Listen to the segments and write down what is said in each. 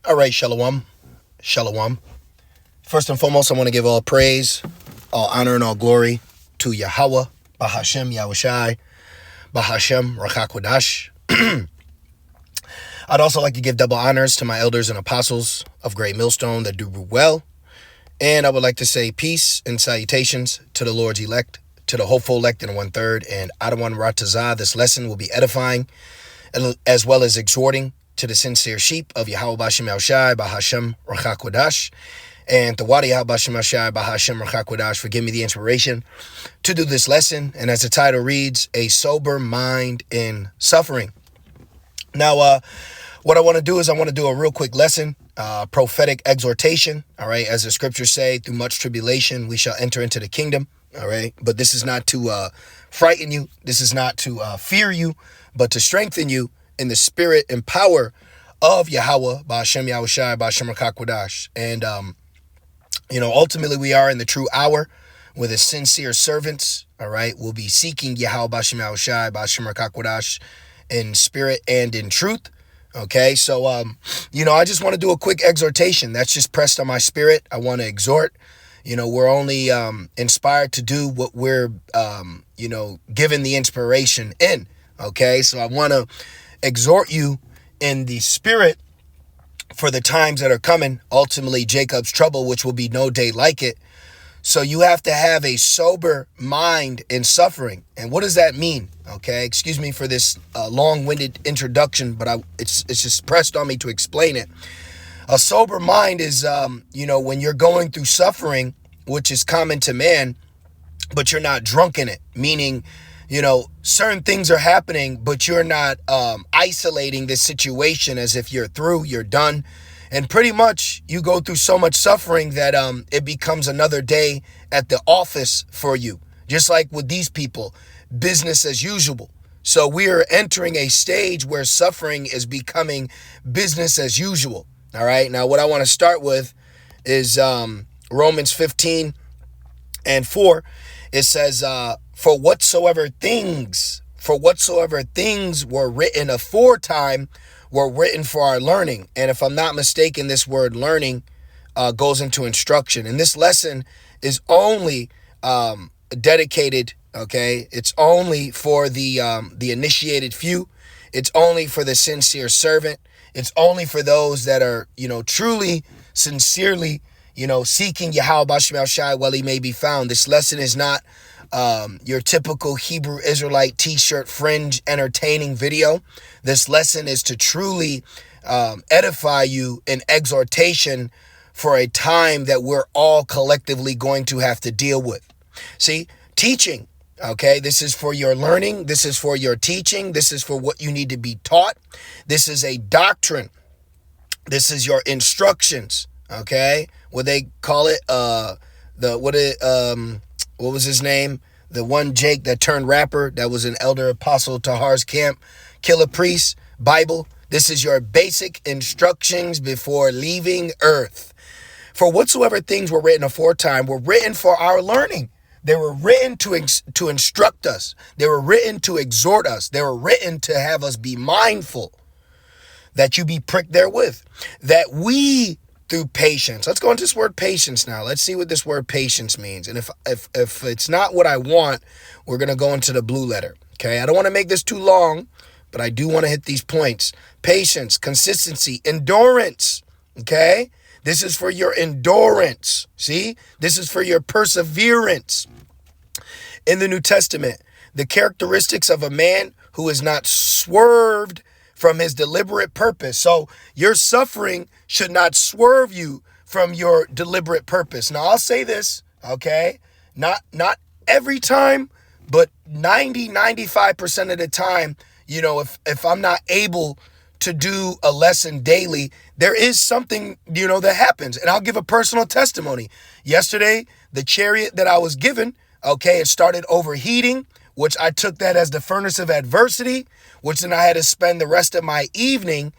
All right, Shalom. Shalom. First and foremost, I want to give all praise, all honor, and all glory to Yahweh, Bahashem, Yahushai, Bahashem, Rachakwadash. I'd also like to give double honors to my elders and apostles of Great Millstone that do well. And I would like to say peace and salutations to the Lord's elect, to the hopeful elect in 1/3, and Adawan Ratazah. This lesson will be edifying as well as exhorting to the sincere sheep of Yahweh Bashem Yahushai, Bahashem, Rachakwadash. And the Wadi Yahweh Bashem Yahushai, Bahashem, Rachakwadash for giving me the inspiration to do this lesson. And as the title reads, A Sober Mind in Suffering. Now, what I want to do is I want to do a real quick lesson, prophetic exhortation. All right. As the scriptures say, through much tribulation, we shall enter into the kingdom. All right. But this is not to frighten you. This is not to fear you, but to strengthen you in the spirit and power of Yahweh, Ba'ashem Yahushai, Ba'ashem Rakakwadash. And, ultimately we are in the true hour where the sincere servants, all right, will be seeking Yahweh, Ba'ashem Yahushai, Ba'ashem Rakakwadash in spirit and in truth. Okay, so, I just want to do a quick exhortation. That's just pressed on my spirit. I want to exhort. We're only inspired to do what we're, given the inspiration in. Okay, so I want to exhort you in the spirit for the times that are coming. Ultimately, Jacob's trouble, which will be no day like it. So you have to have a sober mind in suffering. And what does that mean? Okay, excuse me for this long-winded introduction, but it's just pressed on me to explain it. A sober mind is, when you're going through suffering, which is common to man, but you're not drunk in it. Meaning, certain things are happening, but you're not isolating this situation as if you're through, you're done. And pretty much you go through so much suffering that it becomes another day at the office for you. Just like with these people, business as usual. So we are entering a stage where suffering is becoming business as usual. All right. Now, what I want to start with is Romans 15:4. It says, for whatsoever things were written aforetime were written for our learning. And if I'm not mistaken, this word learning goes into instruction. And this lesson is only dedicated, okay? It's only for the initiated few. It's only for the sincere servant. It's only for those that are, truly, sincerely, seeking Yahweh Bashem Yahushai while he may be found. This lesson is not your typical Hebrew Israelite t-shirt fringe entertaining video. This lesson is to truly edify you in exhortation for a time that we're all collectively going to have to deal with. See, teaching, okay, this is for your learning. This is for your teaching. This is for what you need to be taught. This is a doctrine. This is your instructions, okay? What they call it, what was his name? The one Jake that turned rapper, that was an elder apostle Tahar's camp, killer priest, Bible. This is your basic instructions before leaving earth. For whatsoever things were written aforetime were written for our learning. They were written to instruct us. They were written to exhort us. They were written to have us be mindful that you be pricked therewith. That we, through patience. Let's go into this word patience now. Let's see what this word patience means. And if it's not what I want, we're going to go into the blue letter. Okay. I don't want to make this too long, but I do want to hit these points. Patience, consistency, endurance. Okay. This is for your endurance. See, this is for your perseverance. In the New Testament, the characteristics of a man who is not swerved from his deliberate purpose. So your suffering should not swerve you from your deliberate purpose. Now I'll say this, okay? Not every time, but 95% of the time, if I'm not able to do a lesson daily, there is something, that happens. And I'll give a personal testimony. Yesterday, the chariot that I was given, okay, it started overheating, which I took that as the furnace of adversity, which then I had to spend the rest of my evening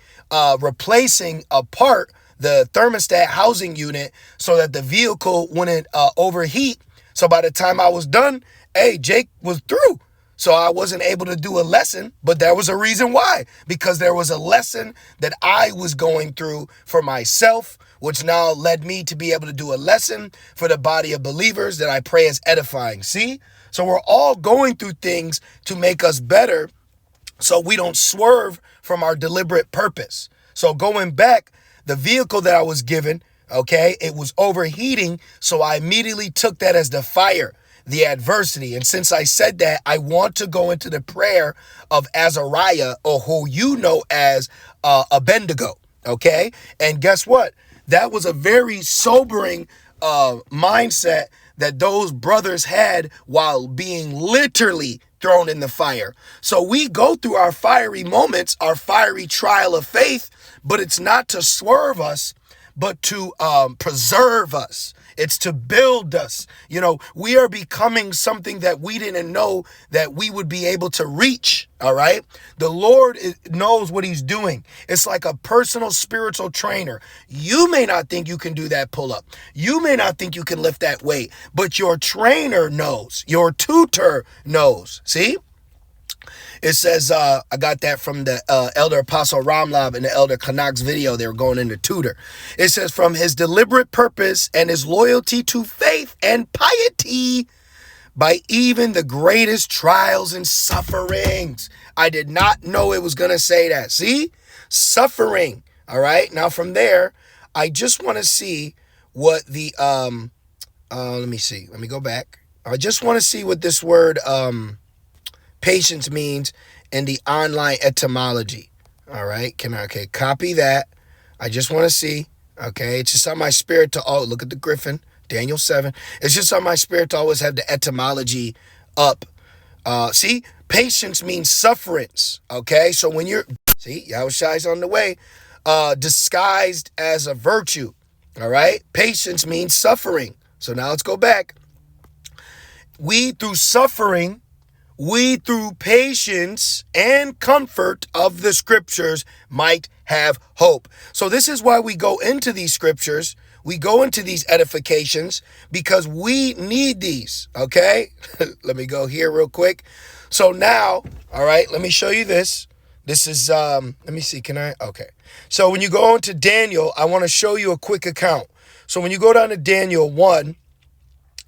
replacing a part, the thermostat housing unit, so that the vehicle wouldn't overheat. So by the time I was done, hey, Jake was through. So I wasn't able to do a lesson, but there was a reason why, because there was a lesson that I was going through for myself, which now led me to be able to do a lesson for the body of believers that I pray is edifying. See? So we're all going through things to make us better so we don't swerve from our deliberate purpose. So going back, the vehicle that I was given, okay, it was overheating. So I immediately took that as the fire, the adversity. And since I said that, I want to go into the prayer of Azariah, or who you know as Abednego, okay? And guess what? That was a very sobering mindset that those brothers had while being literally thrown in the fire. So we go through our fiery moments, our fiery trial of faith, but it's not to swerve us, but to preserve us. It's to build us. You know, we are becoming something that we didn't know that we would be able to reach. All right. The Lord knows what he's doing. It's like a personal spiritual trainer. You may not think you can do that pull up. You may not think you can lift that weight, but your trainer knows. Your tutor knows. See? It says, I got that from the Elder Apostle Ramlab and the Elder Kanak's video. They were going into tutor. It says, from his deliberate purpose and his loyalty to faith and piety, by even the greatest trials and sufferings. I did not know it was going to say that. See? Suffering. All right. Now from there, I just want to see what the, let me see. Let me go back. I just want to see what this word, patience means in the online etymology. All right. Okay. Copy that. I just want to see. Okay. It's just on my spirit to, oh, look at the Griffin, Daniel 7. It's just on my spirit to always have the etymology up. See, patience means sufferance. Okay. So when you're, see, Yahweh's on the way, disguised as a virtue. All right. Patience means suffering. So now let's go back. We through suffering, we through patience and comfort of the scriptures might have hope. So this is why we go into these scriptures. We go into these edifications because we need these. Okay. Let me go here real quick. So now, all right, let me show you this. This is, let me see. Can I? Okay. So when you go into Daniel, I want to show you a quick account. So when you go down to Daniel 1,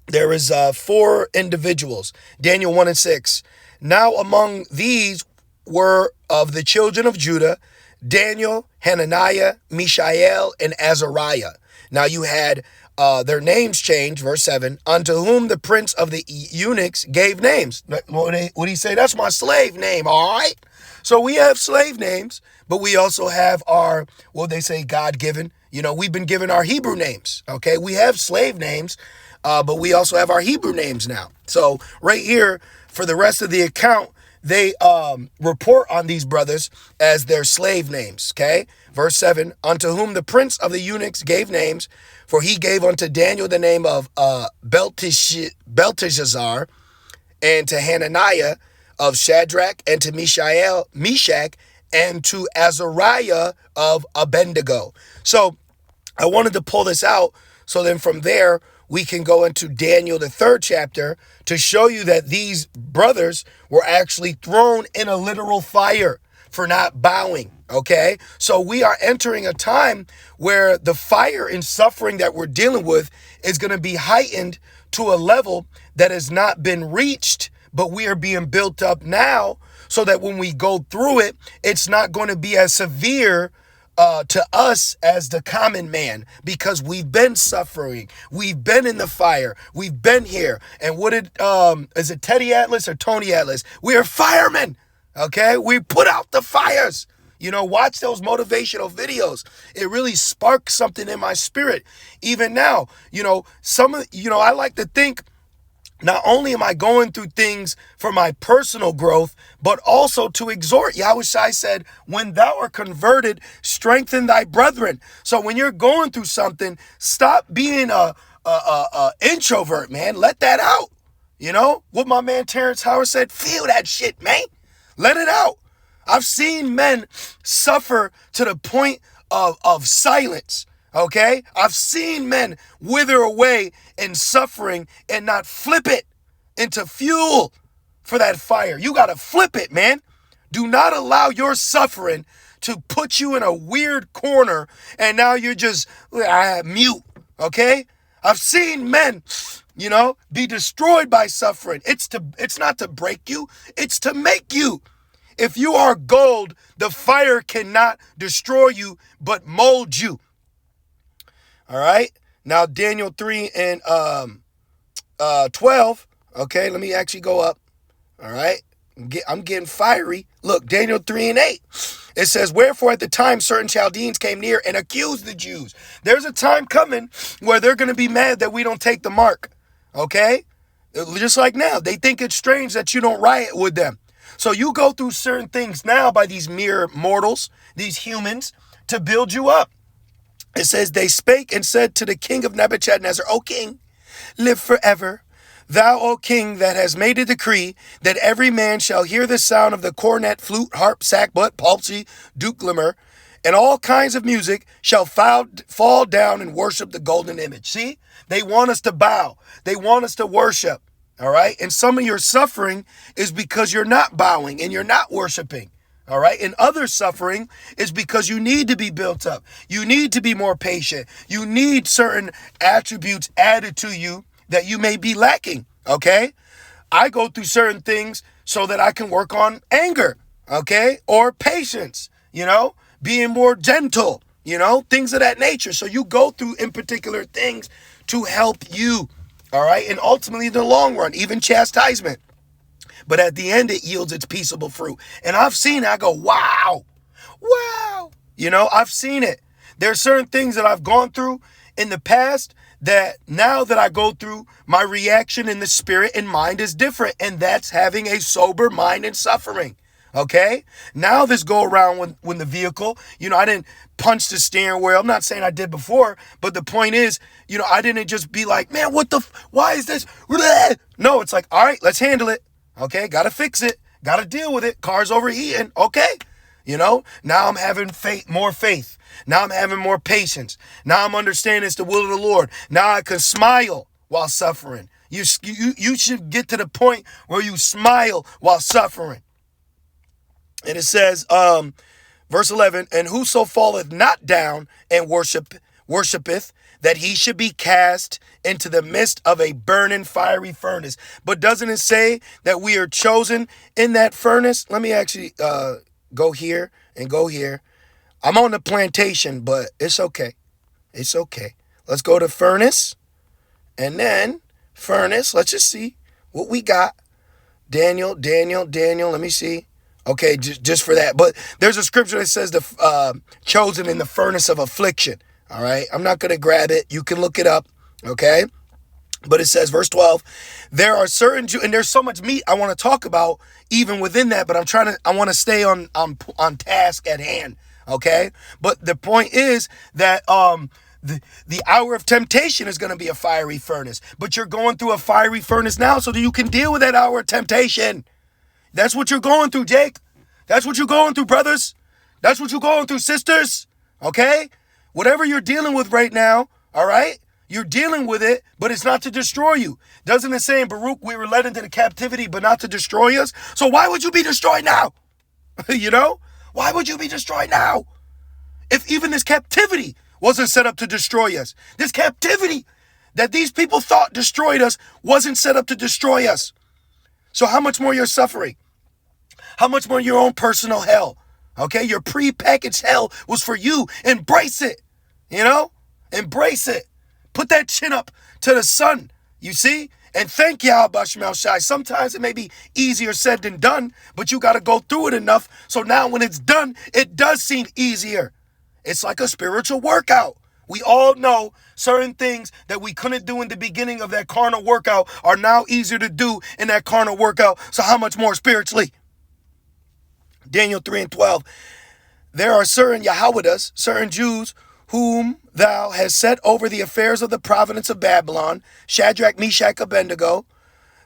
there is 4 individuals, Daniel 1 and 6. Now among these were of the children of Judah, Daniel, Hananiah, Mishael, and Azariah. Now you had their names changed, verse 7, unto whom the prince of the eunuchs gave names. What do he say? That's my slave name, all right? So we have slave names, but we also have our, what they say, God-given. You know, we've been given our Hebrew names, okay? We have slave names, but we also have our Hebrew names now. So right here, for the rest of the account, they report on these brothers as their slave names, okay? Verse 7, unto whom the prince of the eunuchs gave names, for he gave unto Daniel the name of Belteshazzar, and to Hananiah of Shadrach, and to Meshach, and to Azariah of Abednego. So I wanted to pull this out, so then from there, we can go into Daniel, the 3rd chapter, to show you that these brothers were actually thrown in a literal fire for not bowing, okay? So we are entering a time where the fire and suffering that we're dealing with is going to be heightened to a level that has not been reached, but we are being built up now so that when we go through it, it's not going to be as severe to us as the common man, because we've been suffering, we've been in the fire, we've been here. And what did is it Teddy Atlas or Tony Atlas? We are firemen. Okay, we put out the fires. You know, watch those motivational videos. It really sparks something in my spirit. Even now, you know, I like to think, not only am I going through things for my personal growth, but also to exhort. Yahweh said, when thou art converted, strengthen thy brethren. So when you're going through something, stop being a introvert, man. Let that out. You know what my man Terrence Howard said? Feel that shit, man. Let it out. I've seen men suffer to the point of silence. Okay, I've seen men wither away in suffering and not flip it into fuel for that fire. You got to flip it, man. Do not allow your suffering to put you in a weird corner and now you're just mute, okay? I've seen men, be destroyed by suffering. It's not to break you, it's to make you. If you are gold, the fire cannot destroy you, but mold you. All right? Now, Daniel 3 and 12. Okay, let me actually go up. All right? I'm getting fiery. Look, Daniel 3 and 8. It says, wherefore at the time certain Chaldeans came near and accused the Jews. There's a time coming where they're going to be mad that we don't take the mark. Okay? Just like now. They think it's strange that you don't riot with them. So you go through certain things now by these mere mortals, these humans, to build you up. It says, they spake and said to the king of Nebuchadnezzar, O king, live forever. Thou, O king, that has made a decree that every man shall hear the sound of the cornet, flute, harp, sackbut, palsy, dulcimer, and all kinds of music shall fall down and worship the golden image. See, they want us to bow. They want us to worship. All right. And some of your suffering is because you're not bowing and you're not worshiping. All right. And other suffering is because you need to be built up. You need to be more patient. You need certain attributes added to you that you may be lacking. Okay. I go through certain things so that I can work on anger. Okay. Or patience, being more gentle, things of that nature. So you go through in particular things to help you. All right. And ultimately in the long run, even chastisement. But at the end, it yields its peaceable fruit. And I've seen it. I go, wow. I've seen it. There are certain things that I've gone through in the past that now that I go through, my reaction in the spirit and mind is different. And that's having a sober mind and suffering. Okay. Now this go around when the vehicle, I didn't punch the steering wheel. I'm not saying I did before, but the point is, I didn't just be like, man, why is this? No, it's like, all right, let's handle it. Okay. Got to fix it. Got to deal with it. Car's overheating. Okay. Now I'm having more faith. Now I'm having more patience. Now I'm understanding it's the will of the Lord. Now I can smile while suffering. You should get to the point where you smile while suffering. And it says, verse 11, and whoso falleth not down and worshipeth, that he should be cast into the midst of a burning fiery furnace. But doesn't it say that we are chosen in that furnace? Let me actually go here and go here. I'm on the plantation, but it's okay. It's okay. Let's go to furnace. And then furnace, let's just see what we got. Daniel, let me see. Okay, just for that. But there's a scripture that says the chosen in the furnace of affliction. All right. I'm not going to grab it. You can look it up. Okay. But it says, verse 12, there are certain Jews, and there's so much meat I want to talk about even within that, but I want to stay on task at hand. Okay. But the point is that the hour of temptation is going to be a fiery furnace, but you're going through a fiery furnace now so that you can deal with that hour of temptation. That's what you're going through, Jake. That's what you're going through, brothers. That's what you're going through, sisters. Okay? Whatever you're dealing with right now, all right? You're dealing with it, but it's not to destroy you. Doesn't it say in Baruch, we were led into the captivity, but not to destroy us? So why would you be destroyed now? Why would you be destroyed now? If even this captivity wasn't set up to destroy us. This captivity that these people thought destroyed us wasn't set up to destroy us. So how much more you're suffering? How much more your own personal hell? Okay, your pre-packaged hell was for you. Embrace it, Embrace it. Put that chin up to the sun, you see? And thank Yahweh Shemel Shai. Sometimes it may be easier said than done, but you got to go through it enough. So now when it's done, it does seem easier. It's like a spiritual workout. We all know certain things that we couldn't do in the beginning of that carnal workout are now easier to do in that carnal workout. So how much more spiritually? Daniel 3 and 12. There are certain Yahwadas, certain Jews, whom thou hast set over the affairs of the province of Babylon, Shadrach, Meshach, Abednego.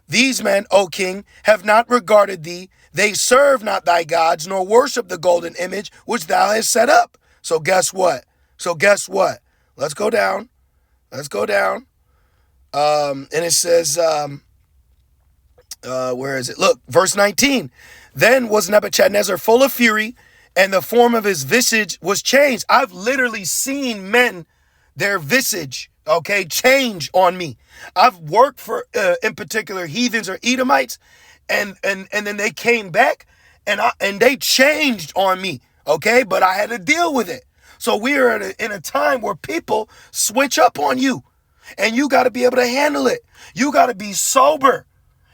These men, O king, have not regarded thee. They serve not thy gods, nor worship the golden image which thou hast set up. So guess what? Let's go down. And it says, Where is it? Look, verse 19. Then was Nebuchadnezzar full of fury, and the form of his visage was changed. I've literally seen men, their visage, okay, change on me. I've worked for, in particular, heathens or Edomites, and then they came back, and they changed on me, okay? But I had to deal with it. So we are in a time where people switch up on you, and you got to be able to handle it. You got to be sober.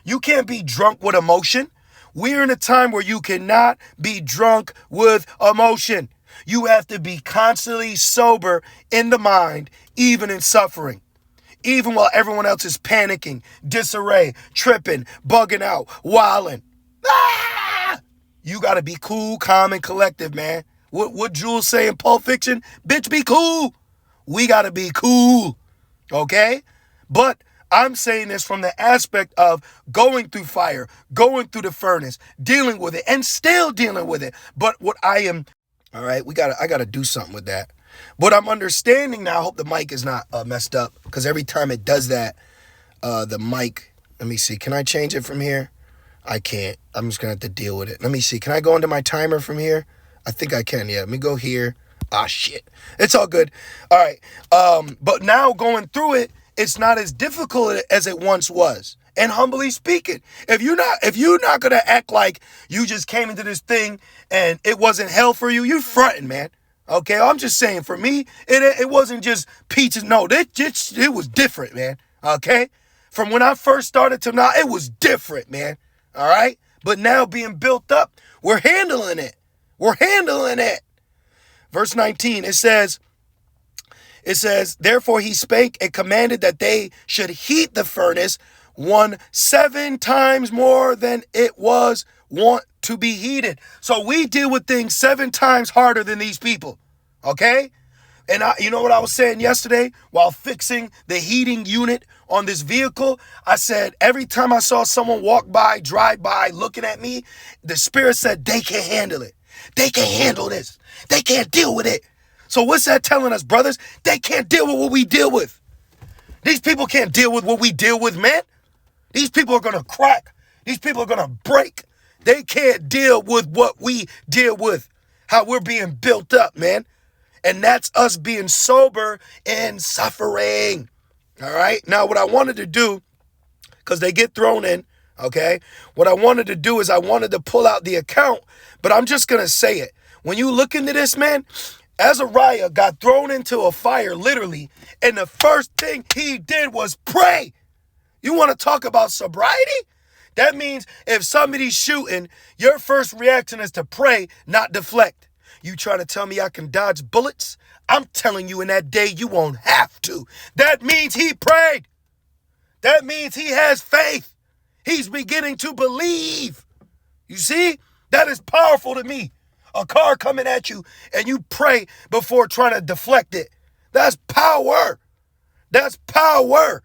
You can't be drunk with emotion. We're in a time where you cannot be drunk with emotion. You have to be constantly sober in the mind, even in suffering. Even while everyone else is panicking, disarray, tripping, bugging out, wilding. Ah! You got to be cool, calm, and collective, man. What Jules say in Pulp Fiction? Bitch, be cool. We got to be cool, okay? But I'm saying this from the aspect of going through fire, going through the furnace, dealing with it, and still dealing with it. But what I am, all right, I got to do something with that. What I'm understanding now, I hope the mic is not messed up, because every time it does that, the mic, let me see, can I change it from here? I can't. I'm just going to have to deal with it. Let me see, can I go into my timer from here? I think I can, yeah. Let me go here. Ah, shit. It's all good. All right. But now going through it, it's not as difficult as it once was. And humbly speaking, if you're not gonna act like you just came into this thing and it wasn't hell for you, you're fronting, man. Okay, I'm just saying. For me, it wasn't just peaches. No, it was different, man. Okay, from when I first started to now, it was different, man. All right, but now being built up, we're handling it. We're handling it. Verse 19, it says, therefore he spake and commanded that they should heat the furnace 7 times more than it was wont to be heated. So we deal with things 7 times harder than these people, okay? And you know what I was saying yesterday while fixing the heating unit on this vehicle? I said every time I saw someone walk by, drive by, looking at me, the Spirit said they can't handle it. They can't handle this. They can't deal with it. So what's that telling us, brothers? They can't deal with what we deal with. These people can't deal with what we deal with, man. These people are going to crack. These people are going to break. They can't deal with what we deal with, how we're being built up, man. And that's us being sober and suffering. All right. Now, what I wanted to do, because they get thrown in, okay, what I wanted to do is I wanted to pull out the account, but I'm just going to say it. When you look into this, man, Azariah got thrown into a fire, literally, and the first thing he did was pray. You want to talk about sobriety? That means if somebody's shooting, your first reaction is to pray, not deflect. You trying to tell me I can dodge bullets? I'm telling you in that day you won't have to. That means he prayed. That means he has faith. He's beginning to believe. You see? That is powerful to me. A car coming at you and you pray before trying to deflect it. That's power. That's power.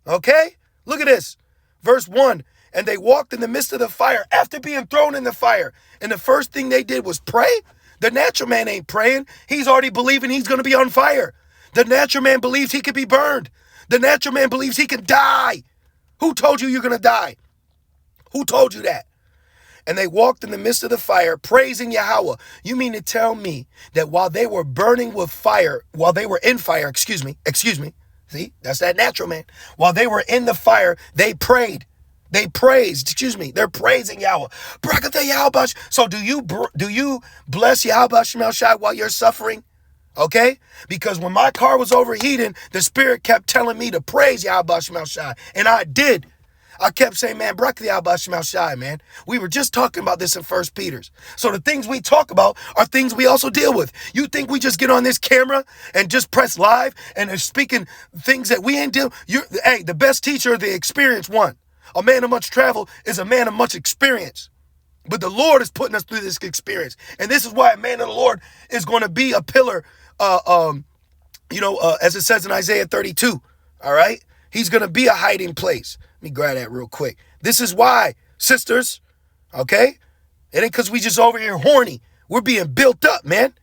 Okay? Look at this. Verse 1. And they walked in the midst of the fire after being thrown in the fire. And the first thing they did was pray. The natural man ain't praying. He's already believing he's going to be on fire. The natural man believes he could be burned. The natural man believes he can die. Who told you you're going to die? Who told you that? And they walked in the midst of the fire, praising Yahweh. You mean to tell me that while they were burning with fire, while they were in fire, excuse me. See, that's that natural man. While they were in the fire, they prayed. They praised, they're praising Yahweh. Barakatah Yahweh. So do you bless Yahweh Shemel Shai while you're suffering? Okay? Because when my car was overheating, the Spirit kept telling me to praise Yahweh Shemel Shai. And I did. I kept saying, man, Barakatah Yahweh Shemel Shai, man. We were just talking about this in 1 Peter's. So the things we talk about are things we also deal with. You think we just get on this camera and just press live and are speaking things that we ain't deal? Hey, the best teacher, the experienced one. A man of much travel is a man of much experience. But the Lord is putting us through this experience. And this is why a man of the Lord is going to be a pillar, as it says in Isaiah 32. All right? He's going to be a hiding place. Let me grab that real quick. This is why, sisters, okay? It ain't because we just over here horny. We're being built up, man.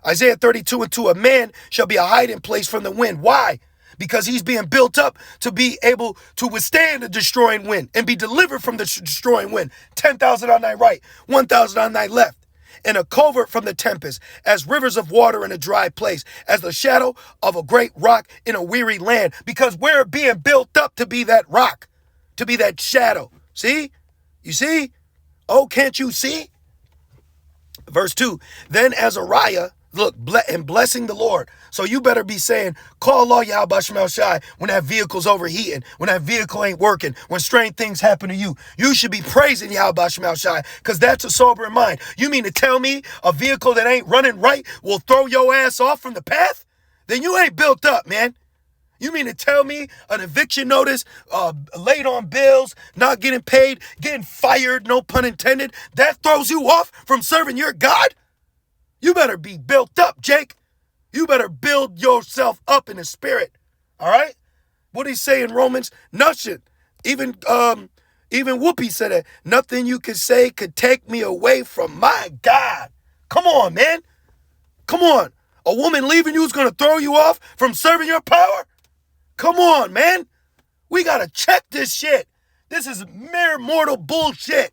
Isaiah 32:2, a man shall be a hiding place from the wind. Why? because he's being built up to be able to withstand the destroying wind and be delivered from the destroying wind. 10,000 on thy right, 1,000 on thy left. In a covert from the tempest, as rivers of water in a dry place, as the shadow of a great rock in a weary land, because we're being built up to be that rock, to be that shadow. See? You see? Oh, can't you see? Verse 2, then Azariah, look, and blessing the Lord. So you better be saying, call Allah Yahweh Shemel Shai when that vehicle's overheating, when that vehicle ain't working, when strange things happen to you. You should be praising Yahweh Shemel Shai, because that's a sober mind. You mean to tell me a vehicle that ain't running right will throw your ass off from the path? Then you ain't built up, man. You mean to tell me an eviction notice, late on bills, not getting paid, getting fired, no pun intended, that throws you off from serving your God? You better be built up, Jake. You better build yourself up in the spirit. All right? What did he say in Romans? Nothing. Even Whoopi said it. Nothing you could say could take me away from my God. Come on, man. Come on. A woman leaving you is going to throw you off from serving your power? Come on, man. We got to check this shit. This is mere mortal bullshit.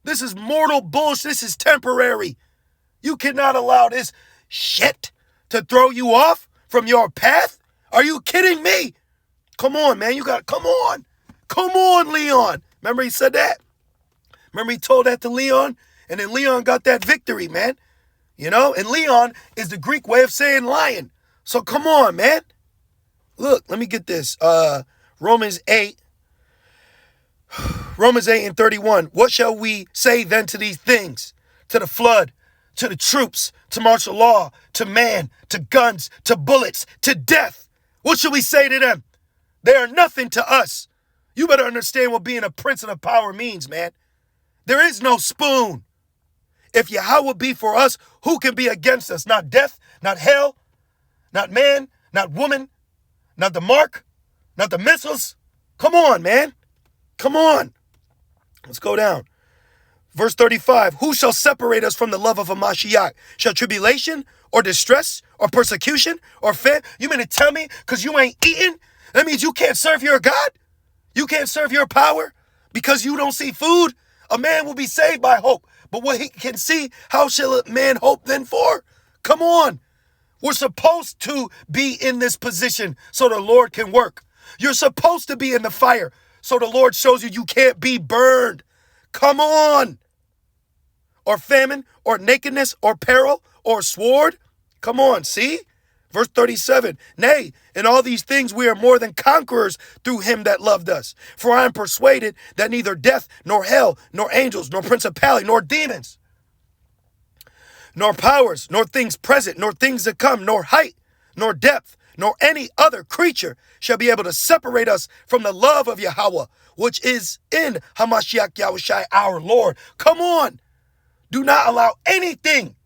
This is mortal bullshit. This is temporary. You cannot allow this shit to throw you off from your path. Are you kidding me? Come on, man. You got to come on. Come on, Leon. Remember he said that? Remember he told that to Leon? And then Leon got that victory, man. You know? And Leon is the Greek way of saying lion. So come on, man. Look, let me get this. Romans 8 and 31. What shall we say then to these things? To the flood, to the troops, to martial law, to man, to guns, to bullets, to death. What shall we say to them? They are nothing to us. You better understand what being a prince and a power means, man. There is no spoon. If Yahweh be for us, who can be against us? Not death, not hell, not man, not woman, not the mark, not the missiles. Come on, man. Come on. Let's go down. Verse 35, who shall separate us from the love of a Mashiach? Shall tribulation or distress or persecution or famine? You mean to tell me because you ain't eating, that means you can't serve your God? You can't serve your power because you don't see food? A man will be saved by hope. But what he can see, how shall a man hope then for? Come on. We're supposed to be in this position so the Lord can work. You're supposed to be in the fire so the Lord shows you you can't be burned. Come on. Or famine, or nakedness, or peril, or sword. Come on, see? Verse 37, nay, in all these things we are more than conquerors through him that loved us. For I am persuaded that neither death, nor hell, nor angels, nor principality, nor demons, nor powers, nor things present, nor things to come, nor height, nor depth, nor any other creature shall be able to separate us from the love of Yahweh, which is in Hamashiach Yahushai our Lord. Come on. Do not allow anything,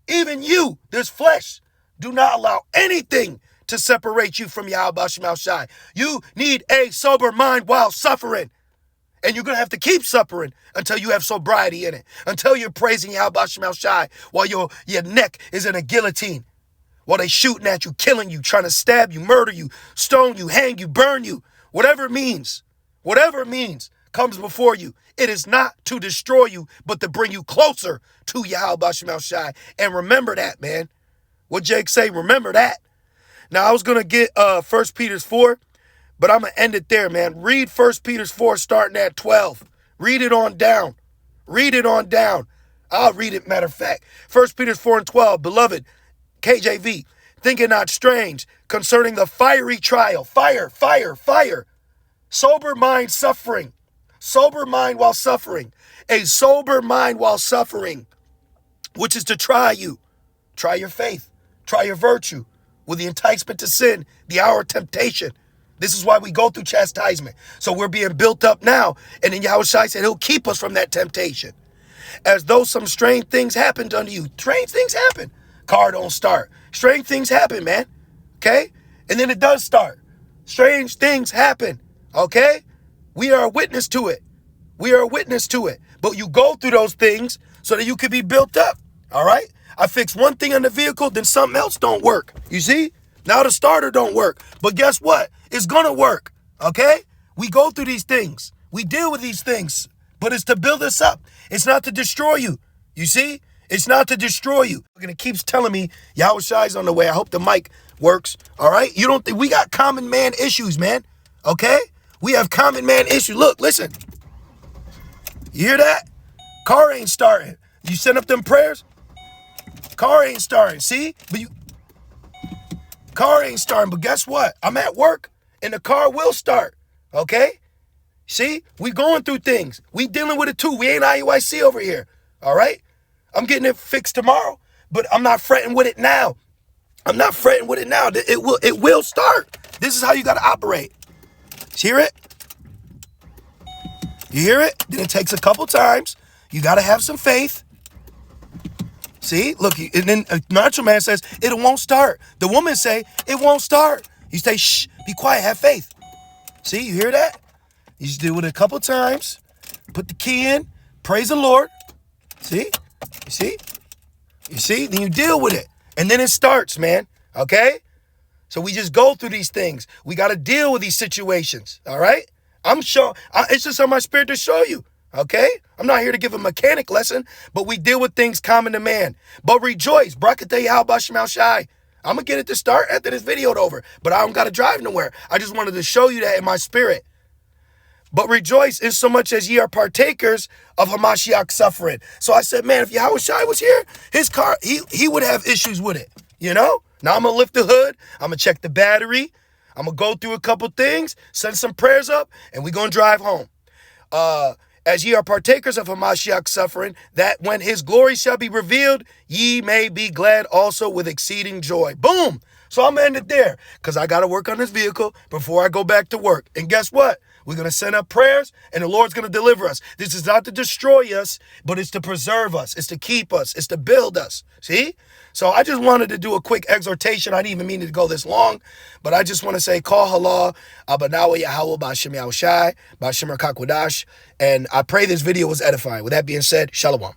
even you, this flesh, do not allow anything to separate you from Yahweh Shemel Shai. You need a sober mind while suffering. And you're going to have to keep suffering until you have sobriety in it. Until you're praising Yahweh Shemel Shai while your neck is in a guillotine. While they shooting at you, killing you, trying to stab you, murder you, stone you, hang you, burn you. Whatever it means comes before you. It is not to destroy you, but to bring you closer to Yahweh Shemel Shai. And remember that, man. What Jake say, remember that. Now, I was going to get 1 Peter 4, but I'm going to end it there, man. Read 1 Peter 4 starting at 12. Read it on down. Read it on down. I'll read it, matter of fact. 1 Peter 4 and 12, beloved, KJV, think it not strange concerning the fiery trial. Fire. Sober mind suffering. Sober mind while suffering. A sober mind while suffering, which is to try you. Try your faith. Try your virtue. With the enticement to sin, the hour of temptation. This is why we go through chastisement. So we're being built up now. And then Yahushua said he'll keep us from that temptation. As though some strange things happened unto you. Strange things happen. Car don't start. Strange things happen, man. Okay? And then it does start. Strange things happen. Okay? We are a witness to it. We are a witness to it. But you go through those things so that you can be built up. All right? I fix one thing on the vehicle, then something else don't work. You see? Now the starter don't work. But guess what? It's going to work. Okay? We go through these things. We deal with these things. But it's to build us up. It's not to destroy you. You see? It's not to destroy you. And it keeps telling me Yahweh Shai's on the way. I hope the mic works. All right? You don't think we got common man issues, man. Okay? We have common man issues. Look, listen. You hear that? Car ain't starting. You send up them prayers? Car ain't starting. See? Car ain't starting. But guess what? I'm at work and the car will start. Okay? See? We going through things. We dealing with it too. We ain't IUIC over here. All right? I'm getting it fixed tomorrow, but I'm not fretting with it now. I'm not fretting with it now. It will start. This is how you got to operate. Hear it? You hear it? Then it takes a couple times. You got to have some faith. See? Look, and then a natural man says, it won't start. The woman say, it won't start. You say, shh, be quiet, have faith. See, you hear that? You just do it a couple times. Put the key in. Praise the Lord. See? You see? You see? Then you deal with it. And then it starts, man. Okay? So we just go through these things. We got to deal with these situations. All right? I'm sure. It's just on my spirit to show you. Okay? I'm not here to give a mechanic lesson, but we deal with things common to man. But rejoice. Brakatei Halbashmal Shai. I'm going to get it to start after this video's over. But I don't got to drive nowhere. I just wanted to show you that in my spirit. But rejoice in so much as ye are partakers of Hamashiach's suffering. So I said, man, if Yahweh Shai was here, his car, he would have issues with it. You know? Now I'm going to lift the hood. I'm going to check the battery. I'm going to go through a couple things, send some prayers up, and we're going to drive home. As ye are partakers of Hamashiach's suffering, that when his glory shall be revealed, ye may be glad also with exceeding joy. Boom. So I'm ended there because I got to work on this vehicle before I go back to work. And guess what? We're going to send up prayers and the Lord's going to deliver us. This is not to destroy us, but it's to preserve us. It's to keep us. It's to build us. See? So I just wanted to do a quick exhortation. I didn't even mean to go this long, but I just want to say, call halal, abanawa Yahweh, ba'ashem Yahushai, ba'ashem Rakakwadash. And I pray this video was edifying. With that being said, shalom.